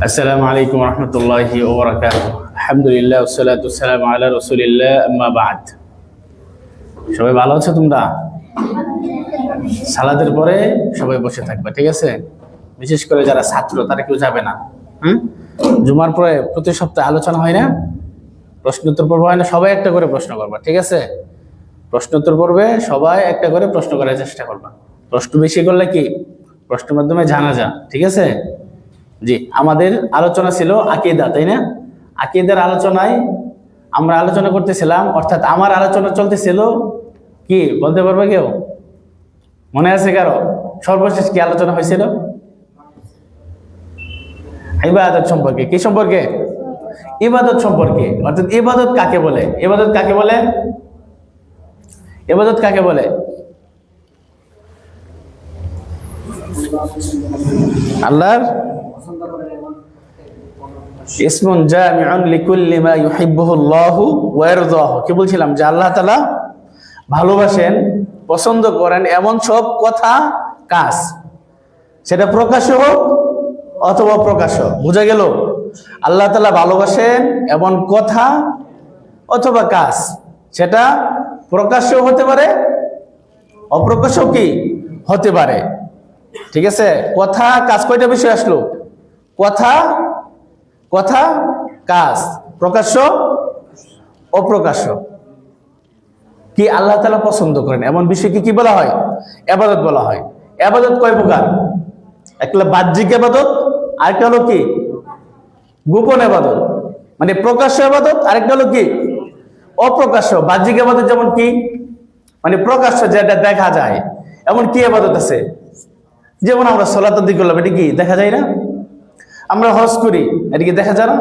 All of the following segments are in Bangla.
আসসালামু আলাইকুম ওয়া রাহমাতুল্লাহি ওয়া বারাকাতুহু। আলহামদুলিল্লাহ ওয়াসসালাতু ওয়াসসালামু আলা রাসূলিল্লাহ, আম্মা বা'দ। সবাই ভালো আছো তোমরা? সালাতের পরে সবাই বসে থাকবে, ঠিক আছে? বিশেষ করে যারা ছাত্র তারা কেউ যাবে না। জুমার পরে প্রতি সপ্তাহে আলোচনা হয় না, প্রশ্নোত্তর পর্ব হয় না, সবাই একটা করে প্রশ্ন করবা, ঠিক আছে? প্রশ্নোত্তর পর্বে সবাই একটা করে প্রশ্ন করার চেষ্টা করবা। প্রশ্ন বেশি করলে কি প্রশ্নের মাধ্যমে জানা যায়, ঠিক আছে? জি, আমাদের আলোচনা ছিল আকীদা, তাই না? আকীদার আলোচনায় আমরা আলোচনা করতেছিলাম, অর্থাৎ আমার আলোচনা চলতেছিল কি বলতে পারবে কেউ? মনে আছে কারো? সর্বশেষ কি আলোচনা হয়েছিল? ইবাদত সম্পর্কে। কি সম্পর্কে? ইবাদত সম্পর্কে। অর্থাৎ ইবাদত কাকে বলে? ইবাদত কাকে বলে? ইবাদত কাকে বলে? আল্লাহর ইসমুন জামিউন লিকুল্লি মা ইউহিব্বুহুল্লাহু ওয়া ইয়ারদাহু। কি বলছিলাম? যে আল্লাহ তাআলা ভালোবাসেন, পছন্দ করেন এমন সব কথা, কাজ, সেটা প্রকাশ্য হোক অথবা প্রকাশ্য। বুঝা গেল? আল্লাহ তাআলা ভালোবাসেন এমন কথা অথবা কাজ, সেটা প্রকাশ্য হতে পারে, অপ্রকাশ্য কি হতে পারে, ঠিক আছে? কথা, কাজ, কয়টা বিষয় আসলো? কথা, কথা, কাজ, প্রকাশ্য, অপ্রকাশ্য। কি আল্লাহ তাআলা পছন্দ করেন এমন বিষয়কে কি বলা হয়? ইবাদত বলা হয়। ইবাদত কয় প্রকার? একটা বাহ্যিক ইবাদত, আরেকটা হলো কি গোপন ইবাদত, মানে প্রকাশ্য ইবাদত, আরেকটা হলো কি অপ্রকাশ্য। বাহ্যিক ইবাদত যেমন কি, মানে প্রকাশ্য, যেটা দেখা যায়। এমন কি ইবাদত আছে? যেমন আমরা সালাত আদায় করলাম, এটা কি দেখা যায় না? আমরা হজ করি, এটা কি দেখা যায় না?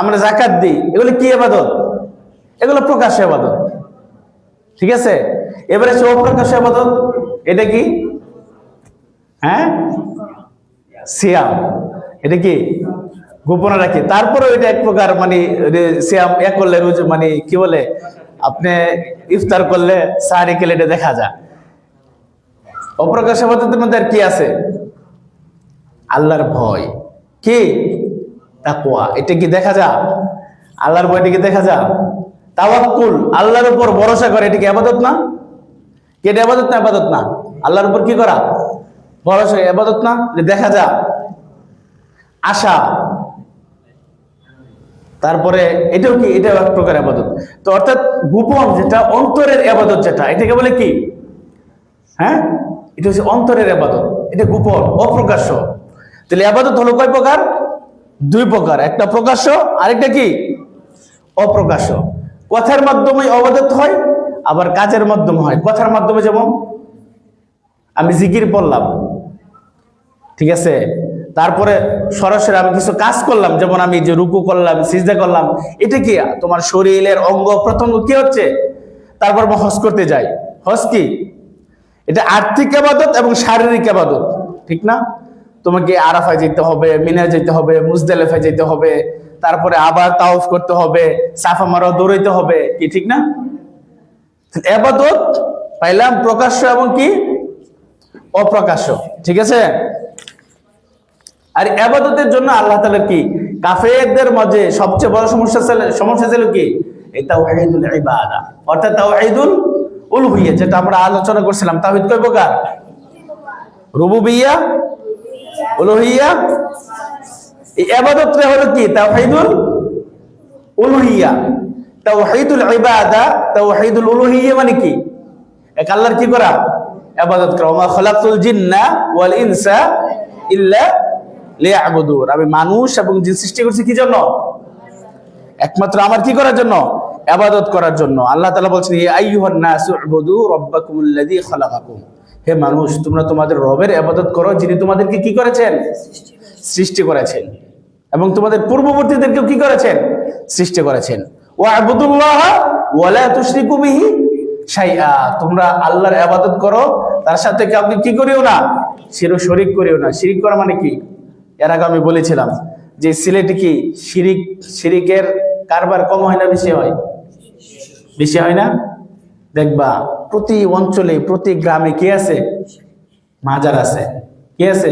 আমরা যাকাত দিই, এগুলো কি ইবাদত? এগুলো প্রকাশ্য ইবাদত, ঠিক আছে? এবারে সে অপ্রকাশ্য ইবাদত, এটা কি? হ্যাঁ, সিয়াম। এটা কি গোপনে রাখি, তারপরে এটা এক প্রকার, মানে সিয়াম এক করলে রোজ, মানে কি বলে, আপনি ইফতার করলে সাহারি খেলে এটা দেখা যায়। অপ্রকাশ্য ইবাদতের মধ্যে আর কি আছে? আল্লাহর ভয়, কি তাকওয়া, এটা কি দেখা যায়? আল্লাহর ভয়, এটা কি দেখা যায়? তাওয়াক্কুল, আল্লাহর উপর ভরসা করে, এটা কি ইবাদত না? এটা ইবাদত না? ইবাদত না? আল্লাহর উপর কি করা? ভরসা, ইবাদত না? দেখা যায়। আশা, তারপরে এটাও কি, এটা এক প্রকার ইবাদত। তো অর্থাৎ গোপন যেটা, অন্তরের ইবাদত যেটা, এটাকে বলে কি? হ্যাঁ, এটা হচ্ছে অন্তরের ইবাদত, এটা গোপন, অপ্রকাশ্য। তাহলে ইবাদত হলো কয় প্রকার? দুই প্রকার, একটা প্রকাশ্য, আরেকটা কি অপ্রকাশ্য। কথার মাধ্যমে ইবাদত হয়, আবার কাজের মাধ্যমে হয়। কথার মাধ্যমে যেমন আমি জিকির পড়লাম, ঠিক আছে, তারপরে সরাসরি আমি কিছু কাজ করলাম, যেমন আমি যে রুকু করলাম, সিজদা করলাম, এটা কি তোমার শরীরের অঙ্গ প্রত্যঙ্গ কি হচ্ছে। তারপর আমি হজ করতে যাই, হজ কি? এটা আর্থিক ইবাদত এবং শারীরিক ইবাদত, ঠিক না? তোমাকে আরাফায় যেতে হবে, মিনায় যেতে হবে, মুজদালিফায় যেতে হবে, তারপরে আবার তাওয়াফ করতে হবে, সাফা মারওয়া দৌড়াইতে হবে, কি ঠিক না? ইবাদত পাইলাম প্রকাশ্য এবং কি অপ্রকাশ্য, ঠিক আছে? আর ইবাদতের জন্য আল্লাহ তাআলা কি কাফেরদের মাঝে সবচেয়ে বড় সমস্যা ছিল কি? এই তাওহীদুল ইবাদা, অর্থাৎ তাওহীদুল উলুহিয়্যা, যেটা আমরা আলোচনা করছিলাম। তাওহীদ কয় প্রকার? রুবুবিয়্যা, উলুহিয়্যা। এই ইবাদতটা হলো কি? তাওহীদুল উলুহিয়্যা। তাওহীদুল ইবাদা, তাওহীদুল উলুহিয়্যা মানে কি? এক আল্লাহর কি করা? ইবাদত করা। ওয়া মা খালাকতুল জিন্না ওয়াল ইনসা ইল্লা লিয়াবুদুন। আমি মানুষ এবং জিন সৃষ্টি করছি কি জন্য? একমাত্র আমার কি করার জন্য? ইবাদত করার জন্য। আল্লাহ তাআলা বলছেন, ইয়া আইয়ুহান নাসু উবুদু রাব্বাকুমুল্লাযী খালাকাকুম। হে মানুষ, তোমরা তোমাদের রবের ইবাদত করো, যিনি তোমাদেরকে কি করেছেন? সৃষ্টি করেছেন, এবং তোমাদের পূর্ববর্তীদেরকেও কি করেছেন? সৃষ্টি করেছেন। ওয়া আবুদুল্লাহ ওয়া লা তুশরিকু বিহি শাইআ। তোমরা আল্লাহর ইবাদত করো, তার সাথে কাউকে কি করিও না? শরীক করিও না। শিরিক করা মানে কি? এর আগে আমি বলেছিলাম যে সিলেটে কি শিরিকের কারবার কম হয় না বেশি হয়? বেশি হয় না? দেখবা প্রতি অঞ্চলে প্রতি গ্রামে কি আছে? মাজার আছে। কি আছে?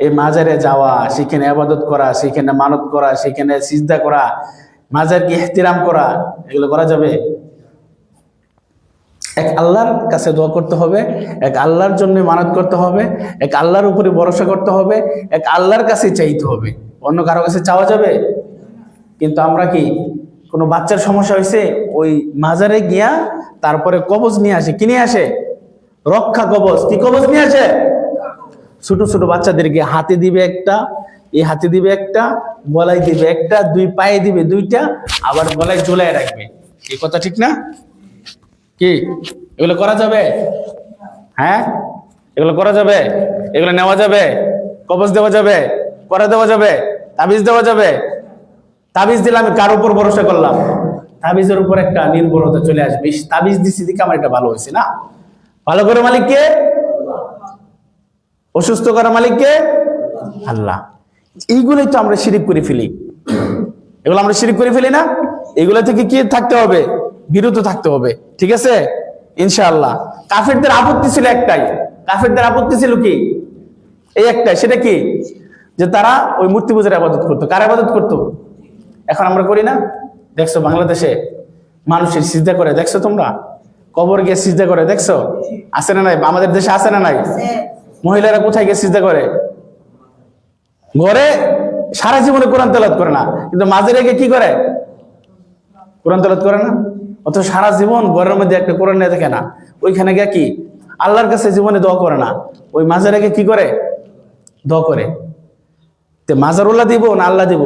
এই মাজারে যাওয়া, সেখানে ইবাদত করা, সেখানে মানত করা, সেখানে সিজদা করা, মাজারকে ইহতিরাম করা, এগুলো করা যাবে? এক আল্লাহর কাছে দোয়া করতে হবে, এক আল্লাহর জন্য মানত করতে হবে, এক আল্লাহর উপরে ভরসা করতে হবে, এক আল্লাহর কাছে চাইতে হবে। অন্য কারো কাছে চাওয়া যাবে? কিন্তু আমরা কি, কোনো বাচ্চার সমস্যা হয়েছে, ওই মাজারে গিয়া তারপরে কবজ নিয়ে আসে। কি নিয়ে আসে? রক্ষা কবজ। কি কবজ নিয়ে আসে? ছোট ছোট বাচ্চাদেরকে হাতে দিবে একটা, এই হাতে দিবে একটা, গলায় দিবে একটা, দুই পায়ে দিবে দুইটা, আবার গলায় ঝোলায় রাখবে। এই কথা ঠিক না? কি এগুলো করা যাবে? হ্যাঁ, এগুলো করা যাবে? এগুলো নেওয়া যাবে? কবজ দেওয়া যাবে? পরা দেওয়া যাবে? তাবিজ দেওয়া যাবে? তাবিজ দিলাম, কার উপর ভরসা করলাম? তাবিজের উপর একটা নির্ভরতা চলে আসবে। তাবিজ দিছি দিকে আমার এটা ভালো হয়েছে না। ভালো করে মালিককে, অসুস্থ করা মালিককে আল্লাহ। এইগুলোই তো আমরা শিরিক করে ফেলি। এগুলো আমরা শিরিক করে ফেলি না? এগুলো থেকে কি থাকতে হবে? বিরত থাকতে হবে। ঠিক আছে, ইনশাআল্লাহ। কাফেরদের আপত্তি ছিল একটাই। কাফেরদের আপত্তি ছিল কি? এই একটাই। সেটা কি? যে তারা ওই মূর্তি পূজার ইবাদত করতো। কার ইবাদত করতো? এখন আমরা করি না? দেখছো বাংলাদেশে মানুষের সিজদা করে, দেখছো তোমরা? কবর গিয়ে সিজদা করে, দেখছো? আছে না নাই? আমাদের দেশে আছে না নাই? মহিলারা কোথায় গিয়ে সিজদা করে? ঘরে সারা জীবনে কোরআন তেলাওয়াত করে না, কিন্তু মাঝে গিয়ে কি করে? কোরআন তেলাওয়াত করে না। অত সারা জীবন ঘরের মধ্যে একটা কোরআন নিয়ে দেখে না, ওইখানে গিয়ে কি আল্লাহর কাছে জীবনে দোয়া করে না, ওই মাঝে রেখে কি করে? দোয়া করে। তে মাজারুল্লাহ দিব না আল্লাহ দিব?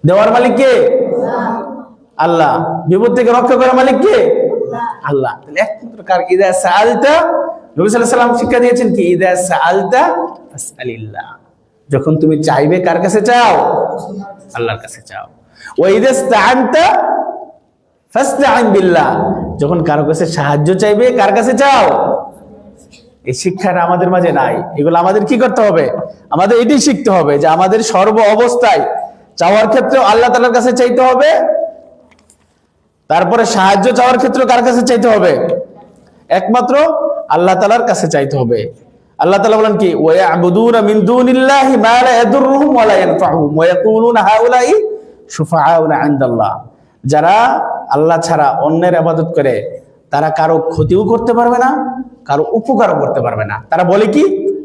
দেওয়ার মালিক কে? আল্লাহ। বিপদ থেকে রক্ষা করার মালিক কে? আল্লাহ। তাহলে একমাত্র কার? ইদা সাআলতা, নবী সাল্লাল্লাহু আলাইহি ওয়াসাল্লাম শিক্ষা দিয়েছেন কি? ইদা সাআলতা ফাসআলিল্লাহ। যখন তুমি চাইবে কার কাছে চাও? আল্লাহর কাছে চাও। ওয়া ইদা ইসতাআনতা ফাসতাইন বিল্লাহ। যখন কারো কাছে সাহায্য চাইবে কার কাছে চাও? এই শিক্ষাটা আমাদের মাঝে নাই। এগুলো আমাদের কি করতে হবে? আমাদের এটাই শিখতে হবে যে আমাদের সর্ব অবস্থায় চাওয়ার ক্ষেত্রে আল্লাহ তাআলার কাছে চাইতে হবে। তারপরে সাহায্য চাওয়ার ক্ষেত্রে কার কাছে চাইতে হবে? একমাত্র আল্লাহ তাআলার কাছে চাইতে হবে। আল্লাহ তাআলা বলেন কি? ওয়া ইয়াবুদুনা মিন দুনিল্লাহি মা লা ইয়াদুররুহুম ওয়া লা ইয়ানফাউহুম ওয়া ইয়াকুলুনা হাউলাই শুফাআউনা ইনদাল্লাহ। যারা আল্লাহ ছাড়া অন্যের ইবাদত করে তারা কারো ক্ষতিও করতে পারবে না, কারো উপকারও করতে পারবে না। তারা বলে কি?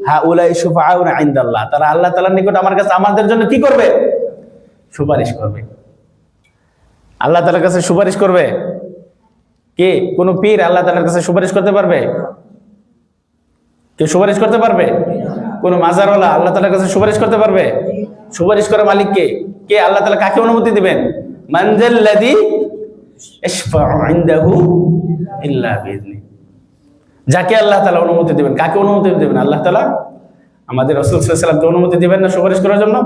হাউলাই শুফাআউনা ইনদাল্লাহ। তারা আল্লাহ তাআলার নিকট আমার কাছে আমাদের জন্য কি করবে? সুপারিশ করবে। আল্লাহ তাআলার কাছে সুপারিশ করবে কে? কোন পীর আল্লাহ তাআলার কাছে সুপারিশ করতে পারবে? কে সুপারিশ করতে পারবে? কোন মাজারওয়ালা আল্লাহ তাআলার কাছে সুপারিশ করতে পারবে? সুপারিশ করার মালিক কে? কে? আল্লাহ তাআলা কাকে অনুমতি দিবেন? মানজাল্লাযী ইশফাউ ইনদাহু ইল্লা বিইذনি। যাকে আল্লাহ তাআলা অনুমতি দিবেন। কাকে অনুমতি দিবেন? আল্লাহ তাআলা। আমাদের রাসূল সাল্লাল্লাহু আলাইহি ওয়াসাল্লামকে অনুমতি দিবেন না সুপারিশ করার জন্য?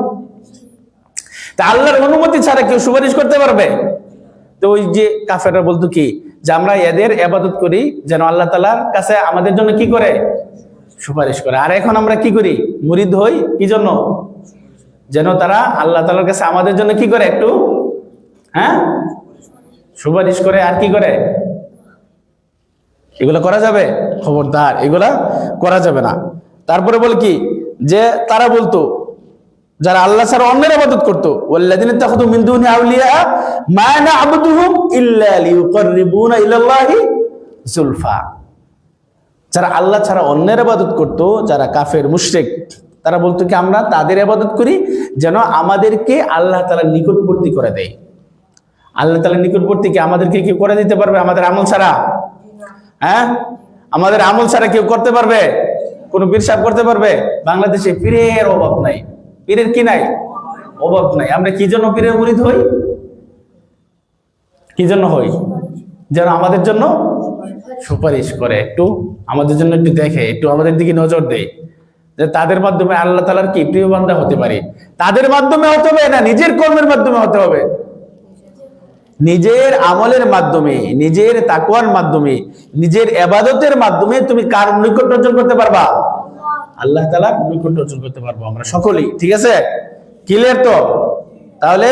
তা আল্লাহর অনুমতি ছাড়া কেউ সুপারিশ করতে পারবে? তো ওই যে কাফেররা বলতো কি, যে আমরা এদের ইবাদত করি যেন আল্লাহ তাআলার কাছে আমাদের জন্য কি করে? সুপারিশ করে। আর এখন আমরা কি করি? মুরিদ হই কি জন্য? যেন তারা আল্লাহ তাআলার কাছে আমাদের জন্য কি করে? একটু সুপারিশ করে। আর কি করে? এগুলো করা যাবে? খবরদার, এগুলা করা যাবে না। তারপরে বল কি, যে তারা বলতো যারা আল্লাহ ছাড়া অন্যের ইবাদত করতো, ওয়াল্লাযিনা তাখাযু মিন দুনি আউলিয়া মা না'বুদুহুম ইল্লা লিয়ুকাররিবুনা ইলাল্লাহি যুলফা। যারা আল্লাহ ছাড়া অন্যের ইবাদত করতো, যারা কাফের মুশরিক, তারা বলতো কি আমরা তাদের ইবাদত করি যেন আমাদেরকে আল্লাহ তাআলার নিকটবর্তী করে দেয়। আল্লাহ তাআলার নিকটবর্তী কি আমাদেরকে কি করে দিতে পারবে আমাদের আমল ছাড়া? আমাদের আমল ছাড়া কেউ করতে পারবে? কোন পীর সাহেব করতে পারবে? বাংলাদেশে পীরের অভাব নাই। পীরের কি নাই? অভাব নাই। আমরা কি জন্য পীরের মুরিদ হই? কি জন্য হই? যেন আমাদের জন্য সুপারিশ করে, একটু আমাদের জন্য একটু দেখে, একটু আমাদের দিকে নজর দেয়, যে তাদের মাধ্যমে আল্লাহ তাআলার কি প্রিয় বান্দা হতে পারি। তাদের মাধ্যমে হতে হবে না, নিজের কর্মের মাধ্যমে হতে হবে। নিজের আমলের মাধ্যমে, নিজের তাকওয়ার মাধ্যমে, নিজের ইবাদতের মাধ্যমে তুমি কার নৈকট্য অর্জন করতে পারবা? আল্লাহ তাআলার নৈকট্য অর্জন করতে পারবো আমরা সকলেই। ঠিক আছে, ক্লিয়ার তো? তাহলে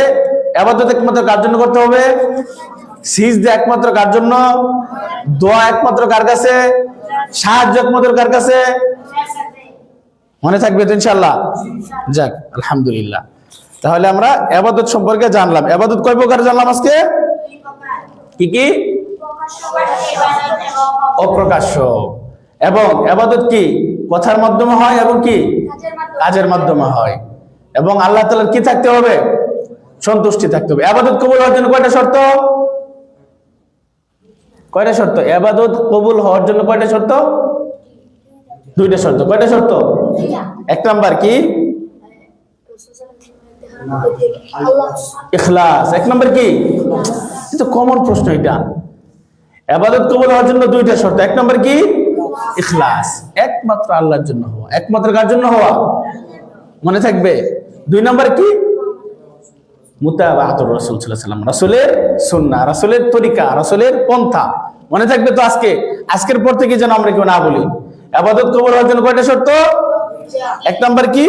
ইবাদত একমাত্র কার জন্য করতে হবে? সিজদা একমাত্র কার জন্য? দোয়া একমাত্র কার কাছে? সাহায্য একমাত্র কার কাছে? মনে থাকবে তো ইনশাআল্লাহ? যাক, আলহামদুলিল্লাহ। তাহলে আমরা ইবাদত সম্পর্কে জানলাম। ইবাদত কয় প্রকার জানলাম আজকে? কি কি? অপ্রকাশ্য। এবং ইবাদত কি? কথার মাধ্যমে হয় এবং কি? কাজের মাধ্যমে হয়। এবং আল্লাহ তাআলার কি থাকতে হবে? সন্তুষ্টি থাকতে হবে। ইবাদত কবুল হওয়ার জন্য কয়টা শর্ত? কয়টা শর্ত? ইবাদত কবুল হওয়ার জন্য কয়টা শর্ত? দুইটা শর্ত। কয়টা শর্ত? এক নাম্বার কি? ইখলাস। এক নাম্বার কি? এটা কমন প্রশ্ন। এটা ইবাদত কবুল হওয়ার জন্য দুইটা শর্ত। এক নাম্বার কি? ইখলাস, একমাত্র আল্লাহর জন্য হওয়া। একমাত্র কার জন্য হওয়া? মনে থাকবে। দুই নাম্বার কি? মুতাবাআতুর রাসূল সাল্লাল্লাহু আলাইহি ওয়াসাল্লাম, রাসূলের সুন্নাহ, রাসূলের তরিকা, রাসূলের পন্থা। মনে থাকবে তো? আজকের পর থেকে যেন আমরা কেউ না বলি। ইবাদত কবুল হওয়ার জন্য কয়টা শর্ত? এক নাম্বার কি?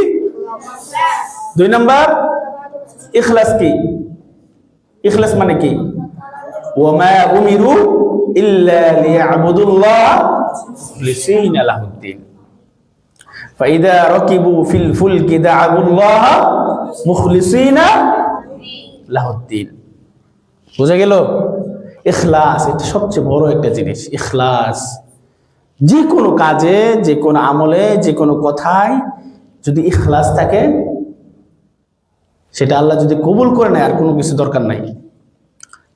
দুই নাম্বার ইখলাস। কি ইখলাস মানে কি? ওয়ামা উমিরু ইল্লা লিয়াবুদুল্লাহ মুখলিসিনা লাহুদ্দিন ফাইদা রাকিবু ফিল ফুলকি দা'উল্লাহ মুখলিসিনা লাহুদ্দিন। বুঝা গেল? ইখলাস এটা সবচেয়ে বড় একটা জিনিস। ইখলাস যে কোনো কাজে, যে কোনো আমলে, যে কোনো কথায় যদি ইখলাস থাকে, সেটা আল্লাহ যদি কবুল করে নেয় আর কোনো কিছু দরকার নাই।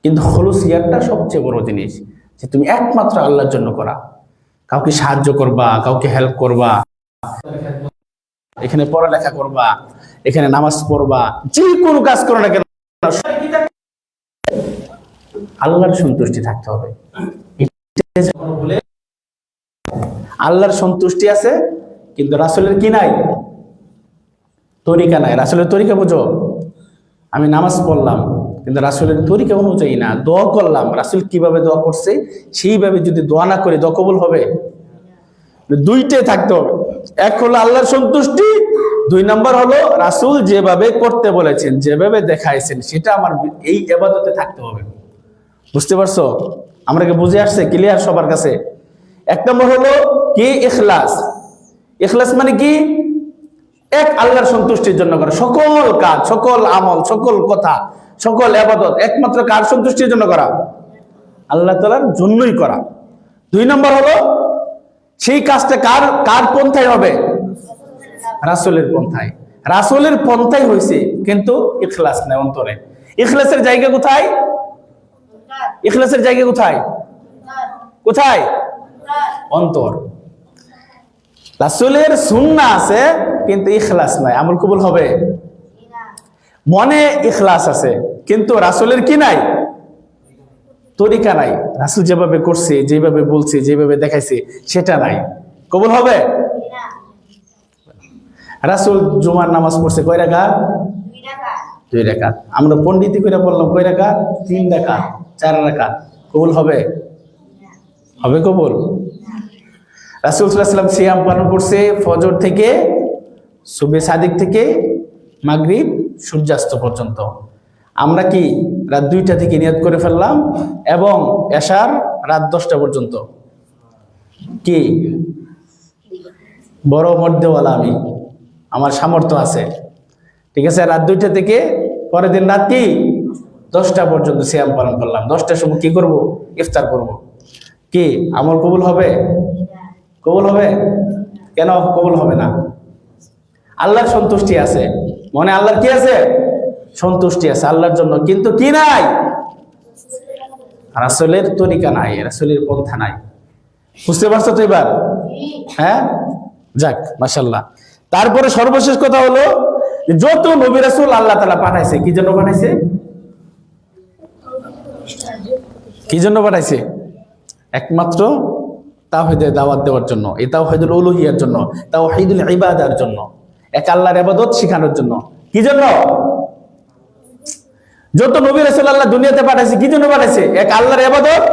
কিন্তু খুলুসিয়াতটা সবচেয়ে বড় জিনিস, যে তুমি একমাত্র আল্লাহর জন্য করা। কাউকে সাহায্য করবা, কাউকে হেল্প করবা, এখানে পড়ালেখা করবা, এখানে নামাজ পড়বা, যে কোনো কাজ করো না কেন, আল্লাহর সন্তুষ্টি থাকতে হবে। আল্লাহর সন্তুষ্টি আছে, কিন্তু রাসূলের কি নাই? তরিকা নাই। রাসূলের তরিকা বুঝো? আমি নামাজ পড়লাম কিন্তু রাসূলের তরিকা অনুযায়ী না। দোয়া করলাম, রাসূল কিভাবে দোয়া করছে সেইভাবে যদি দোয়া না করে দোয়া কবুল হবে? দুইটাই থাকতে হবে। এক হলো আল্লাহর সন্তুষ্টি, দুই নাম্বার হলো রাসূল যেভাবে করতে বলেছেন, যেভাবে দেখাইছেন, সেটা আমার এই ইবাদতে থাকতে হবে। বুঝতে পারছো? আমরা কি বুঝে আসছে? ক্লিয়ার সবার কাছে? এক নম্বর হলো কি? ইখলাস। ইখলাস মানে কি? এক আল্লাহর সন্তুষ্টির জন্য করা। সকল কাজ, সকল আমল, সকল কথা, সকল ইবাদত একমাত্র কার সন্তুষ্টির জন্য করা? আল্লাহ তাআলার জন্যই করা। দুই নম্বর হলো সেই কাজটা কার পন্থায় হবে? রাসূলের পন্থায়। রাসূলের পন্থায় হয়েছে, কিন্তু ইখলাস নাই অন্তরে। ইখলাসের জায়গা কোথায়? ইখলাসের জায়গা কোথায়? কোথায়? অন্তর। রাসূলের সুন্নাহ আছে কিন্তু ইখলাস নাই, আমল কবুল হবে? মনে ইখলাস আছে কিন্তু রাসূলের কি নাই? তরিকা নাই। রাসূল যেভাবে করছে, যেভাবে বলছে, যেভাবে দেখাইছে, সেটা নাই, কবুল হবে? রাসূল জুমার নামাজ পড়ছে কয় রাকাত? 2 রাকাত। আমরা পণ্ডিতি করে বললাম কয় রাকাত? 3 রাকাত, 4 রাকাত। কবুল হবে? হবে কবুল? রাসূল সাল্লাল্লাহু আলাইহি ওয়াসাল্লাম সিয়াম পালন করছে ফজর থেকে, সুবহে সাদিক থেকে মাগরিব সূর্যাস্ত পর্যন্ত। আমরা কি রাত 2টা থেকে নিয়ত করে ফেললাম এবং এশার রাত 10টা পর্যন্ত। কি বড় মধ্যওয়ালা আমি, আমার সামর্থ্য আছে, ঠিক আছে। রাত 2টা থেকে পরের দিন রাত কি 10টা পর্যন্ত সিয়াম পালন করলাম। 10টার সময় কি করব? ইফতার করব। কি আমল কবুল হবে? কবুল হবে? কেন কবুল হবে না? আল্লাহর সন্তুষ্টি আছে মনে। আল্লাহর কি আছে? সন্তুষ্টি আছে আল্লাহর জন্য, কিন্তু কি নাই? রাসূলের তরিকা নাই, রাসূলের পন্থা নাই। বুঝতে পারছো তো এবার? হ্যাঁ, যাক মাশাআল্লাহ। তারপরে সর্বশেষ কথা হলো, যত নবী রাসূল আল্লাহ তাআলা পাঠাইছে, কি জন্য পাঠাইছে? কি জন্য পাঠাইছে? একমাত্র তাওহীদের দাওয়াত দেওয়ার জন্য, এই তাওহীদুল উলুহিয়ার জন্য, তাওহীদুল ইবাদার জন্য, এক আল্লাহর ইবাদত শেখানোর জন্য। কি জন্য? যত নবী রাসূল আল্লাহ দুনিয়াতে পাঠাইছে, কি জন্য পাঠাইছে? এক আল্লাহর ইবাদত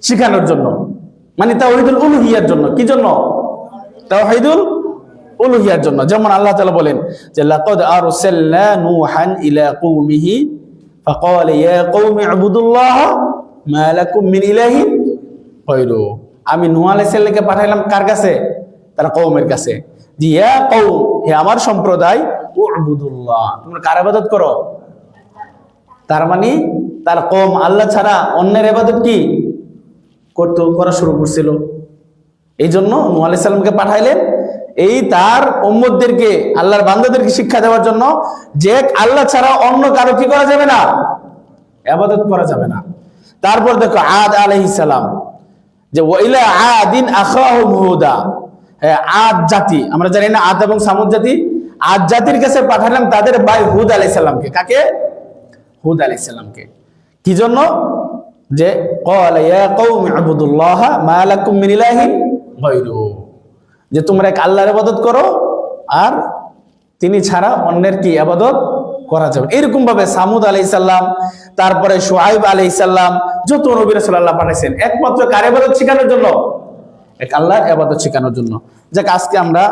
শেখানোর জন্য, মানে তাওহীদুল উলুহিয়ার জন্য। কি জন্য? তাওহীদুল উলুহিয়ার জন্য। যেমন আল্লাহ তাআলা বলেন যে লাকাদ আরসালনা নূহান ইলা কওমিহি ফাকাল ইয়া কওমি ইবুদুল্লাহ মা লাকুম মিন ইলাহিন গায়রু। আমি নূহ আলাইহিস সালামকে পাঠাইলাম কার কাছে? তার কওমের কাছে। জি ইয়া কওম, হে আমার সম্প্রদায়, উবুদুল্লাহ, তোমরা কার ইবাদত করো? তার মানে তার কওম আল্লাহ ছাড়া অন্যের ইবাদত কি করা শুরু করছিল। এই জন্য নূহ আলাইহিস সালামকে পাঠাইলেন এই তার উম্মতদেরকে, আল্লাহর বান্দাদেরকে শিক্ষা দেওয়ার জন্য যে আল্লাহ ছাড়া অন্য কারো কি করা যাবে না, ইবাদত করা যাবে না। তারপর দেখো আদ আলাইহিস সালাম, যে ওয়াইলা আদিন আখাহুম হুদা, হ্যাঁ আদ জাতি, আমরা জানি না আদ এবং সামুদ জাতি, আদ জাতির কাছে পাঠালাম তাদের ভাই হুদ আলাইহিস সালামকে। কাকে? হুদ আলাইহিস সালামকে। কি জন্য? যে ক্বালা ইয়া কওমি ইবুদুল্লাহ মা লাকুম মিন ইলাহিন গায়রু, যে তোমরা এক আল্লাহর ইবাদত করো আর তিনি ছাড়া অন্যের কি ইবাদত করা যাবে। এরকম ভাবে সামুদ আলাইহিস সালাম, তারপরে শুআইব আলাইহিস সালাম, যত নবী রাসূল আল্লাহ পাঠাইছেন একমাত্র কার ইবাদত শেখানোর জন্য? এক আল্লাহর ইবাদত শেখানোর জন্য। যাক, আজকে আমরা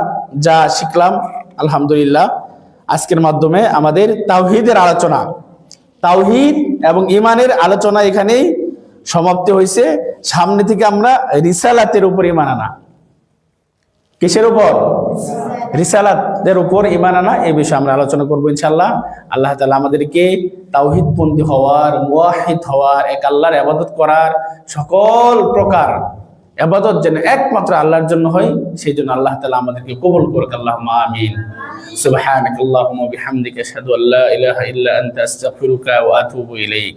যা শিখলাম আলহামদুলিল্লাহ, আজকের মাধ্যমে আমাদের তাওহীদের আলোচনা, তাওহীদ এবং ঈমানের আলোচনা এখানেই সমাপ্তি হয়েছে। সামনে থেকে আমরা রিসালাতের উপর ঈমান আনা, কিসের উপর? রিসালাতের উপর ঈমান আনা, এই বিষয়ে আমরা আলোচনা করবো ইনশাআল্লাহ। আল্লাহ তাআলা আমাদেরকে তাওহীদপন্থী হওয়ার, মুওয়াহিদ হওয়ার, এক আল্লাহর ইবাদত করার, সকল প্রকার ইবাদত যেন একমাত্র আল্লাহর জন্য হয়, সেই জন্য আল্লাহ তাআলা আমাদেরকে কবুল করুক। আল্লাহুম্মা আমিন। সুবহানাকাল্লাহুম্মা ওয়া বিহামদিকা আশহাদু আল্লা ইলাহা ইল্লা আনতা আস্তাগফিরুকা ওয়া আতুবু ইলাইক।